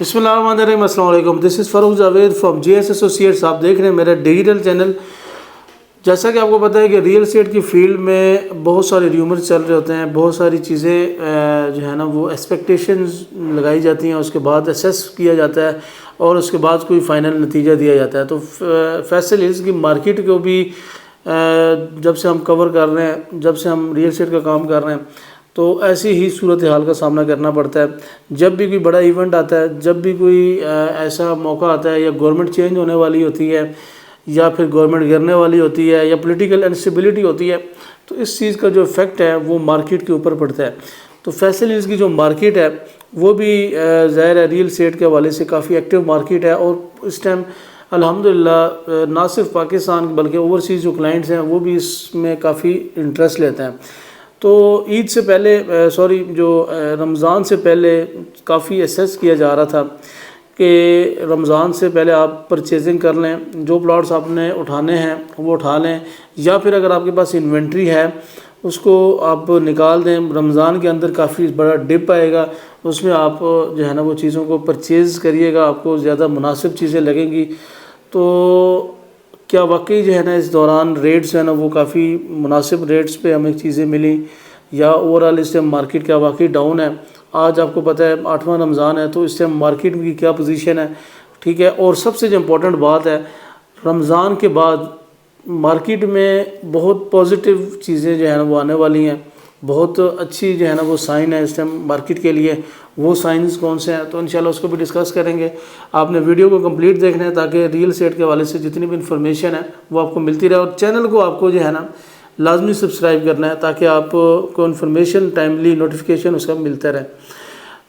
بسم اللہ الرحمن الرحیم. السلام علیکم. This is Farooq Javed from G S Associates. آپ دیکھ رہے ہیں میرا ڈیجیٹل چینل. جیسا کہ آپ کو پتہ ہے کہ ریئل اسٹیٹ کی فیلڈ میں بہت سارے ریومر چل رہے ہوتے ہیں، بہت ساری چیزیں جو ہے نا وہ ایکسپیکٹیشنز لگائی جاتی ہیں، اس کے بعد اسیس کیا جاتا ہے اور اس کے بعد کوئی فائنل نتیجہ دیا جاتا ہے. تو فیصل ہلز کی مارکیٹ کو بھی جب سے ہم کور کر رہے ہیں، جب سے ہم ریئل اسٹیٹ کا کام کر رہے ہیں، تو ایسی ہی صورتحال کا سامنا کرنا پڑتا ہے. جب بھی کوئی بڑا ایونٹ آتا ہے، جب بھی کوئی ایسا موقع آتا ہے، یا گورنمنٹ چینج ہونے والی ہوتی ہے، یا پھر گورنمنٹ گرنے والی ہوتی ہے، یا پولیٹیکل انسٹیبلٹی ہوتی ہے، تو اس چیز کا جو افیکٹ ہے وہ مارکیٹ کے اوپر پڑتا ہے. تو فیصل ہلز کی جو مارکیٹ ہے وہ بھی ظاہر ہے ریئل اسٹیٹ کے حوالے سے کافی ایکٹیو مارکیٹ ہے، اور اس ٹائم الحمدللہ نہ صرف پاکستان بلکہ اوورسیز جو کلائنٹس ہیں وہ بھی اس میں کافی انٹرسٹ لیتے ہیں. تو عید سے پہلے جو رمضان سے پہلے کافی اسیس کیا جا رہا تھا کہ رمضان سے پہلے آپ پرچیزنگ کر لیں، جو پلاٹس آپ نے اٹھانے ہیں وہ اٹھا لیں، یا پھر اگر آپ کے پاس انوینٹری ہے اس کو آپ نکال دیں. رمضان کے اندر کافی بڑا ڈپ آئے گا، اس میں آپ جو ہے نا وہ چیزوں کو پرچیز کریے گا، آپ کو زیادہ مناسب چیزیں لگیں گی. تو کیا واقعی جو ہے نا اس دوران ریٹس ہیں نا وہ کافی مناسب ریٹس پہ ہمیں چیزیں ملیں، یا اوورآل اس ٹائم مارکیٹ کیا واقعی ڈاؤن ہے؟ آج آپ کو پتہ ہے 8واں رمضان ہے، تو اس ٹائم مارکیٹ کی کیا پوزیشن ہے؟ ٹھیک ہے. اور سب سے جو امپورٹنٹ بات ہے، رمضان کے بعد مارکیٹ میں بہت پازیٹیو چیزیں جو ہے نا وہ آنے والی ہیں، بہت اچھی جو ہے نا وہ سائن ہے اس ٹائم مارکیٹ کے لیے. وہ سائنز کون سے ہیں تو انشاءاللہ اس کو بھی ڈسکس کریں گے. آپ نے ویڈیو کو کمپلیٹ دیکھنا ہے تاکہ ریئل اسٹیٹ کے حوالے سے جتنی بھی انفارمیشن ہے وہ آپ کو ملتی رہے، اور چینل کو آپ کو جو ہے نا لازمی سبسکرائب کرنا ہے تاکہ آپ کو انفارمیشن ٹائملی نوٹیفیکیشن اس کا ملتا رہے.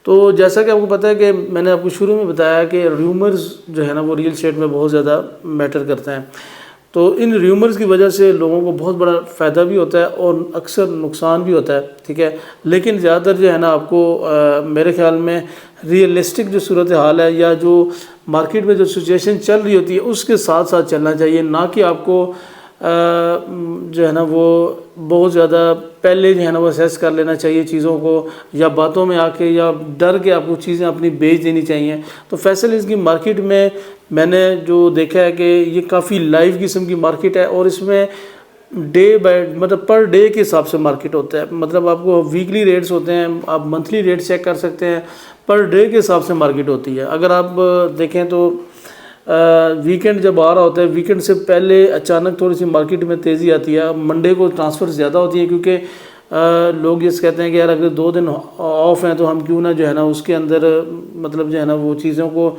تو جیسا کہ آپ کو پتہ ہے کہ میں نے آپ کو شروع میں بتایا کہ ریومرز جو ہے نا وہ ریئل اسٹیٹ میں بہت زیادہ میٹر کرتے ہیں. تو ان ریومرز کی وجہ سے لوگوں کو بہت بڑا فائدہ بھی ہوتا ہے اور اکثر نقصان بھی ہوتا ہے. ٹھیک ہے. لیکن زیادہ تر جو ہے نا آپ کو میرے خیال میں ریئلسٹک جو صورتحال ہے، یا جو مارکیٹ میں جو سچویشن چل رہی ہوتی ہے اس کے ساتھ ساتھ چلنا چاہیے، نہ کہ آپ کو جو ہے نا وہ بہت زیادہ پہلے جو ہے نا وہ اسیس کر لینا چاہیے چیزوں کو، یا باتوں میں آ کے یا ڈر کے آپ کو چیزیں اپنی بیچ دینی چاہیے. تو فیصل ہلز کی مارکیٹ میں نے جو دیکھا ہے کہ یہ کافی لائیو قسم کی مارکیٹ ہے، اور اس میں ڈے بائی مطلب پر ڈے کے حساب سے مارکیٹ ہوتا ہے. مطلب آپ کو ویکلی ریٹس ہوتے ہیں، آپ منتھلی ریٹ چیک کر سکتے ہیں، پر ڈے کے حساب سے مارکیٹ ہوتی ہے. اگر آپ دیکھیں تو ویکنڈ جب آ رہا ہوتا ہے، ویکنڈ سے پہلے اچانک تھوڑی سی مارکیٹ میں تیزی آتی ہے. منڈے کو ٹرانسفر زیادہ ہوتی ہے، کیونکہ لوگ یہ کہتے ہیں کہ یار اگر 2 دن آف ہیں تو ہم کیوں نہ جو ہے نا اس کے اندر مطلب جو ہے نا وہ چیزوں کو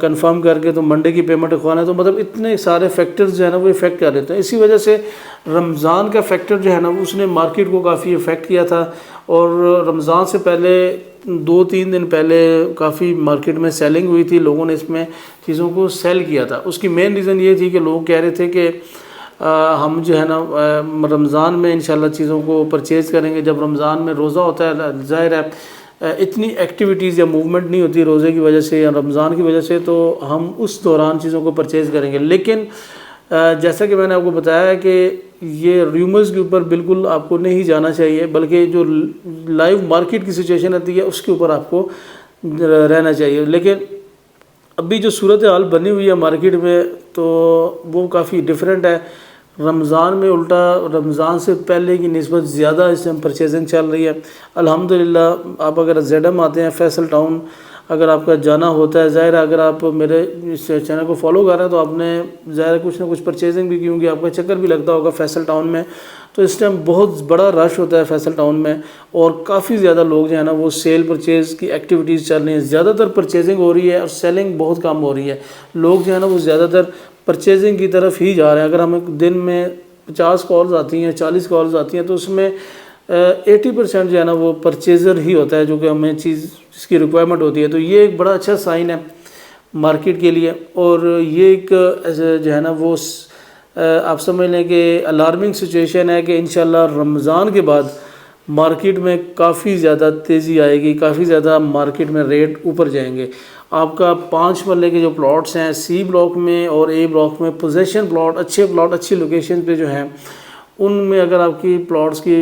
کنفرم کر کے تو منڈے کی پیمنٹ رکھوانا ہے. تو مطلب اتنے سارے فیکٹرز جو ہے نا وہ افیکٹ کر دیتے ہیں. اسی وجہ سے رمضان کا فیکٹر جو ہے نا اس نے مارکیٹ کو کافی افیکٹ کیا تھا، اور رمضان سے پہلے 2-3 دن پہلے کافی مارکیٹ میں سیلنگ ہوئی تھی، لوگوں نے اس میں چیزوں کو سیل کیا تھا. اس کی مین ریزن یہ تھی کہ لوگ کہہ رہے تھے کہ ہم جو ہے نا رمضان میں انشاءاللہ چیزوں کو پرچیز کریں گے. جب رمضان میں روزہ ہوتا ہے، ظاہر ہے اتنی ایکٹیویٹیز یا موومنٹ نہیں ہوتی روزے کی وجہ سے یا رمضان کی وجہ سے، تو ہم اس دوران چیزوں کو پرچیز کریں گے. لیکن جیسا کہ میں نے آپ کو بتایا ہے کہ یہ ریومرز کے اوپر بالکل آپ کو نہیں جانا چاہیے، بلکہ جو لائیو مارکیٹ کی سچویشن آتی ہے اس کے اوپر آپ کو رہنا چاہیے. لیکن ابھی جو صورتحال بنی ہوئی ہے مارکیٹ میں تو وہ کافی ڈیفرنٹ ہے. رمضان میں الٹا رمضان سے پہلے کی نسبت زیادہ اس ٹائم پرچیزنگ چل رہی ہے. الحمدللہ آپ اگر زیڈم آتے ہیں فیصل ٹاؤن، اگر آپ کا جانا ہوتا ہے، ظاہر ہے اگر آپ میرے اس چینل کو فالو کر رہے ہیں تو آپ نے ظاہر ہے کچھ نہ کچھ پرچیزنگ بھی کی ہوگی، آپ کا چکر بھی لگتا ہوگا فیصل ٹاؤن میں. تو اس ٹائم بہت بڑا رش ہوتا ہے فیصل ٹاؤن میں، اور کافی زیادہ لوگ جو ہے نا وہ سیل پرچیز کی ایکٹیویٹیز چل رہی ہیں. زیادہ تر پرچیزنگ ہو رہی ہے اور سیلنگ بہت کم ہو رہی ہے. لوگ جو ہے نا وہ زیادہ تر پرچیزنگ کی طرف ہی جا رہے ہیں. اگر ہمیں دن میں 50 کالز آتی ہیں، 40 کالز آتی ہیں، تو اس میں 80% جو ہے نا وہ پرچیزر ہی ہوتا ہے جو کہ ہمیں چیز جس کی ریکوائرمنٹ ہوتی ہے. تو یہ ایک بڑا اچھا سائن ہے مارکیٹ کے لیے، اور یہ ایک جو ہے نا وہ آپ سمجھ لیں کہ الارمنگ سچویشن ہے کہ انشاءاللہ رمضان کے بعد مارکیٹ میں کافی زیادہ تیزی آئے گی، کافی زیادہ مارکیٹ میں ریٹ اوپر جائیں گے. آپ کا 5 مرلے کے جو پلاٹس ہیں سی بلاک میں اور اے بلاک میں، پوزیشن پلاٹ، اچھے پلاٹ اچھی لوکیشن پہ جو ہیں ان میں اگر آپ کی پلاٹس کی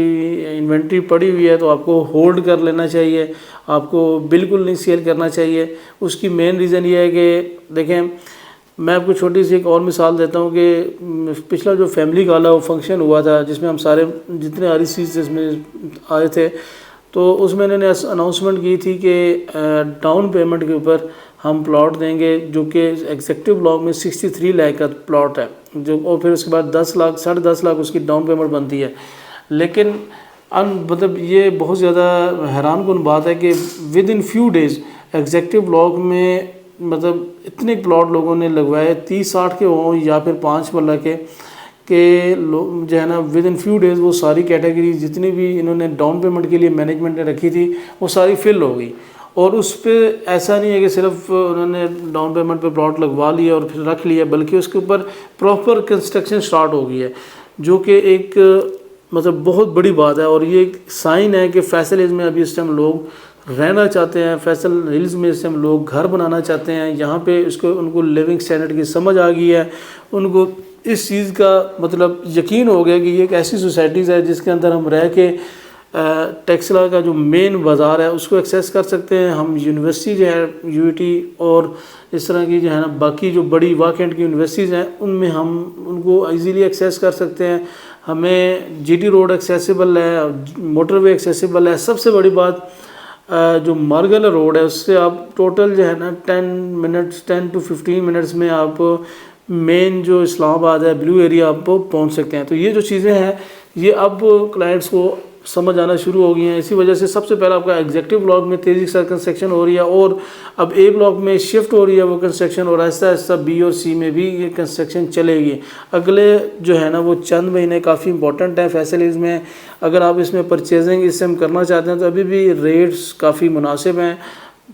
انوینٹری پڑی ہوئی ہے تو آپ کو ہولڈ کر لینا چاہیے، آپ کو بالکل نہیں سیل کرنا چاہیے۔ اس کی مین ریزن یہ ہے کہ دیکھیں، میں آپ کو چھوٹی سی ایک اور مثال دیتا ہوں کہ پچھلا جو فیملی والا وہ فنکشن ہوا تھا جس میں ہم سارے جتنے RECs اس میں آئے تھے، تو اس میں انہوں نے اناؤنسمنٹ کی تھی کہ ڈاؤن پیمنٹ کے اوپر ہم پلاٹ دیں گے، جو کہ ایگزیکٹو بلاک میں 63 لاکھ کا پلاٹ ہے، جو اور پھر اس کے بعد 10 لاکھ 10.5 لاکھ اس کی ڈاؤن پیمنٹ بنتی ہے۔ لیکن مطلب یہ بہت زیادہ حیران کن بات ہے کہ with in few days executive block میں مطلب اتنے پلاٹ لوگوں نے لگوائے 30-60 کے ہوں یا پھر 5 مرلہ کے، کہ جو ہے نا ود ان فیو ڈیز وہ ساری کیٹیگری جتنی بھی انہوں نے ڈاؤن پیمنٹ کے لیے مینجمنٹ نے رکھی تھی وہ ساری فل ہو گئی۔ اور اس پہ ایسا نہیں ہے کہ صرف انہوں نے ڈاؤن پیمنٹ پہ پلاٹ لگوا لیا اور پھر رکھ لیا، بلکہ اس کے اوپر پراپر کنسٹرکشن سٹارٹ ہو گئی ہے، جو کہ ایک مطلب بہت بڑی بات ہے۔ اور یہ ایک سائن ہے کہ فیصل ہلز میں ابھی اس ٹائم لوگ رہنا چاہتے ہیں، فیصل ہلز میں اس ٹائم لوگ گھر بنانا چاہتے ہیں، یہاں پہ ان کو لیونگ سٹینڈرڈ کی سمجھ آ گئی ہے، ان کو اس چیز کا مطلب یقین ہو گیا کہ یہ ایک ایسی سوسائٹیز ہے جس کے اندر ہم رہ کے ٹیکسلا کا جو مین بازار ہے اس کو ایکسیس کر سکتے ہیں۔ ہم یونیورسٹی جو ہے UET اور اس طرح کی جو ہے نا باقی جو بڑی واقعات کی یونیورسٹیز ہیں ان میں ہم ان کو ایزیلی ایکسیس کر سکتے ہیں۔ ہمیں GT روڈ ایکسیسیبل ہے، موٹر وے ایکسیسیبل ہے۔ سب سے بڑی بات جو مارگل روڈ ہے اس سے آپ ٹوٹل جو ہے نا 10 to 15 منٹس میں آپ مین جو اسلام آباد ہے بلیو ایریا آپ پہنچ سکتے ہیں۔ تو یہ جو چیزیں ہیں یہ اب کلائنٹس کو سمجھ آنا شروع ہو گئی ہیں۔ اسی وجہ سے سب سے پہلا آپ کا ایگزیکٹو بلاک میں تیزی سے کنسٹرکشن ہو رہی ہے، اور اب A بلاک میں شفٹ ہو رہی ہے وہ کنسٹرکشن، اور آہستہ آہستہ B اور C میں بھی یہ کنسٹرکشن چلے گی۔ اگلے جو ہے نا وہ چند مہینے کافی امپورٹنٹ ہیں فیصل ہلز میں۔ اگر آپ اس میں پرچیزنگ اس سے ہم کرنا چاہتے ہیں تو ابھی بھی ریٹس کافی مناسب ہیں،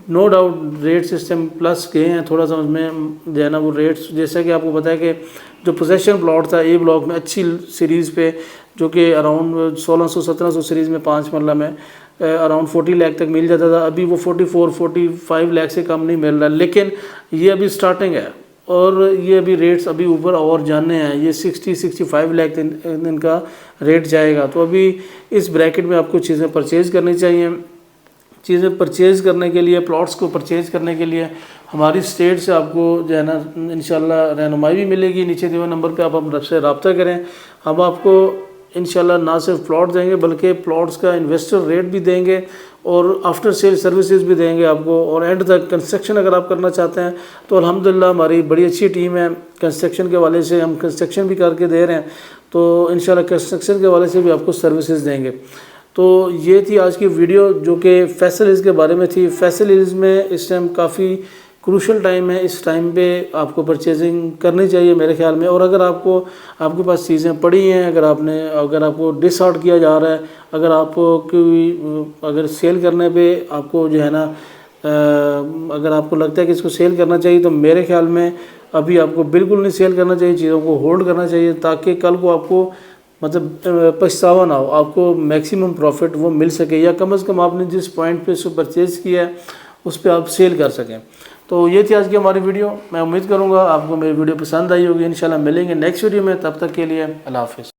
no doubt rate system plus گئے ہیں تھوڑا سا اس میں جو ہے نا وہ ریٹس، جیسا کہ آپ کو پتہ ہے کہ جو پوزیشن پلاٹ تھا A بلاک میں اچھی سیریز پہ جو کہ اراؤنڈ 1600-1700 سیریز میں 5 مرلہ میں اراؤنڈ 40 لاکھ تک مل جاتا تھا، ابھی وہ 44-45 لاکھ سے کم نہیں مل رہا، لیکن یہ ابھی سٹارٹنگ ہے اور یہ ابھی ریٹس ابھی اوپر اور جانے ہیں، یہ 60-65 لاکھ ان کا ریٹ جائے گا۔ تو ابھی اس بریکٹ میں آپ کو چیزیں پرچیز کرنی چاہیے۔ چیزیں پرچیز کرنے کے لیے، پلاٹس کو پرچیز کرنے کے لیے ہماری اسٹیٹ سے آپ کو جو ہے نا انشاءاللہ رہنمائی بھی ملے گی۔ نیچے دیے ہوئے نمبر پہ آپ ہم سے رابطہ کریں، ہم آپ کو انشاءاللہ نہ صرف پلاٹ دیں گے بلکہ پلاٹس کا انویسٹر ریٹ بھی دیں گے اور آفٹر سیل سروسز بھی دیں گے آپ کو، اور اینڈ تک کنسٹرکشن اگر آپ کرنا چاہتے ہیں تو الحمدللہ ہماری بڑی اچھی ٹیم ہے کنسٹرکشن کے حوالے سے، ہم کنسٹرکشن بھی کر کے دے رہے ہیں، تو انشاءاللہ کنسٹرکشن کے حوالے سے بھی آپ کو سروسز دیں گے۔ تو یہ تھی آج کی ویڈیو جو کہ فیصل ہلز کے بارے میں تھی۔ فیصل ہلز میں اس ٹائم کافی کروشل ٹائم ہے، اس ٹائم پہ آپ کو پرچیزنگ کرنی چاہیے میرے خیال میں۔ اور اگر آپ کے پاس چیزیں پڑی ہیں، اگر آپ کو ڈس آؤٹ کیا جا رہا ہے، اگر سیل کرنے پہ آپ کو جو ہے نا اگر آپ کو لگتا ہے کہ اس کو سیل کرنا چاہیے تو میرے خیال میں ابھی آپ کو بالکل نہیں سیل کرنا چاہیے، چیزوں کو ہولڈ کرنا چاہیے تاکہ کل کو آپ کو مطلب پچھتاوا نہ ہو، آپ کو میکسیمم پروفٹ وہ مل سکے، یا کم از کم آپ نے جس پوائنٹ پہ اس کو پرچیز کیا ہے اس پہ آپ سیل کر سکیں۔ تو یہ تھی آج کی ہماری ویڈیو، میں امید کروں گا آپ کو میری ویڈیو پسند آئی ہوگی۔ انشاءاللہ ملیں گے نیکسٹ ویڈیو میں، تب تک کے لیے اللہ حافظ۔